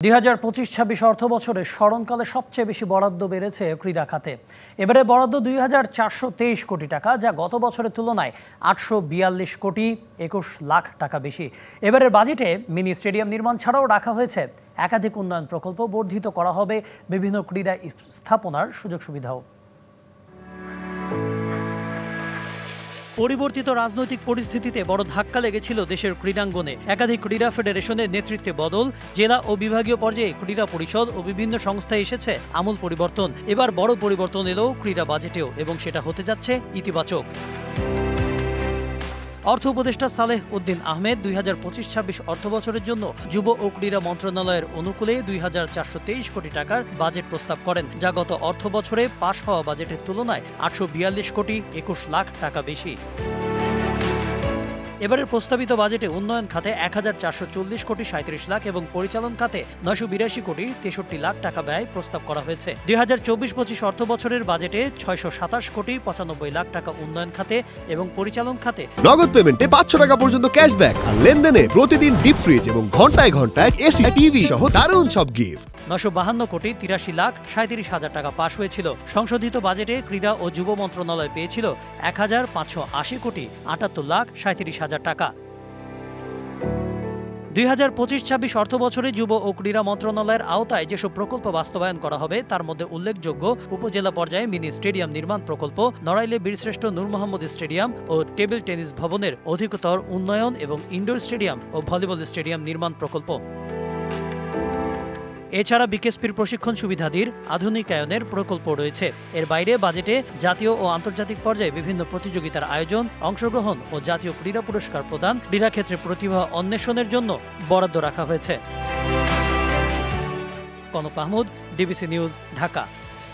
2025-26 অর্থ বছরে স্মরণকালে সবচেয়ে বেশি বরাদ্দ বেড়েছে ক্রীড়া খাতে। এবারে বরাদ্দ 2423 কোটি টাকা, যা গত বছরের তুলনায় 842 কোটি 21 লাখ টাকা বেশি। এবারের বাজেটে মিনি স্টেডিয়াম নির্মাণ ছাড়াও রাখা হয়েছে একাধিক উন্নয়ন প্রকল্প, বর্ধিত করা হবে বিভিন্ন ক্রীড়া স্থাপনার সুযোগ সুবিধাও। পরিবর্তিত রাজনৈতিক পরিস্থিতিতে বড় ধাক্কা লেগেছিল দেশের ক্রীড়াঙ্গনে। একাধিক ক্রীড়া ফেডারেশনের নেতৃত্বে বদল, জেলা ও বিভাগীয় পর্যায়ে ক্রীড়া পরিষদ ও বিভিন্ন সংস্থায় এসেছে আমূল পরিবর্তন। এবার বড় পরিবর্তন এলো ক্রীড়া বাজেটেও, এবং সেটা হতে যাচ্ছে ইতিবাচক। অর্থ উপদেষ্টা সালেহ উদ্দিন আহমেদ 2025-26 অর্থ বছরের জন্য যুব ও ক্রীড়া মন্ত্রণালয়ের অনুকূলে 2423 কোটি টাকার বাজেট প্রস্তাব করেন, যা গত অর্থ বছরে পাশ হওয়া বাজেটের তুলনায় 842 কোটি 21 লাখ টাকা বেশি। এবারের প্রস্তাবিত বাজেটে উন্নয়ন খাতে 1440 কোটি 37 লাখ এবং পরিচালন খাতে 982 কোটি 63 লাখ টাকা ব্যয় প্রস্তাব করা হয়েছে। 2024-25 অর্থ বছরের বাজেটে 627 কোটি 95 লাখ টাকা উন্নয়ন খাতে এবং পরিচালন খাতে। নগদ পেমেন্টে 500 টাকা পর্যন্ত ক্যাশব্যাক আর লেনদেনে প্রতিদিন ডিপ ফ্রিজ এবং ঘন্টায় ঘন্টায় এসি টিভি সহ দারুণ সব গিফট। 952 কোটি 83 লাখ 37 হাজার টাকা পাশ হয়েছিল। সংশোধিত বাজেটে ক্রীড়া ও যুব মন্ত্রণালয় পেয়েছিল 1580 কোটি 78 লাখ 37 হাজার টাকা। 2025-26 অর্থ বছরে যুব ও ক্রীড়া মন্ত্রণালয়ের আওতায় যেসব প্রকল্প বাস্তবায়ন করা হবে তার মধ্যে উল্লেখযোগ্য উপজেলা পর্যায়ে মিনি স্টেডিয়াম নির্মাণ প্রকল্প, নড়াইলে বীরশ্রেষ্ঠ নূর মোহাম্মদ স্টেডিয়াম ও টেবিল টেনিস ভবনের অধিকতর উন্নয়ন এবং ইনডোর স্টেডিয়াম ও ভলিবল স্টেডিয়াম নির্মাণ প্রকল্প। এছাড়া বিকেএসপির প্রশিক্ষণ সুবিধাদির আধুনিকায়নের প্রকল্প রয়েছে। এর বাইরে বাজেটে জাতীয় ও আন্তর্জাতিক পর্যায়ে বিভিন্ন প্রতিযোগিতার আয়োজন, অংশগ্রহণ ও জাতীয় ক্রীড়া পুরস্কার প্রদান, ক্রীড়াক্ষেত্রে প্রতিভা অন্বেষণের জন্য বরাদ্দ রাখা হয়েছে। Kanak Mahmud, DBC news, Dhaka.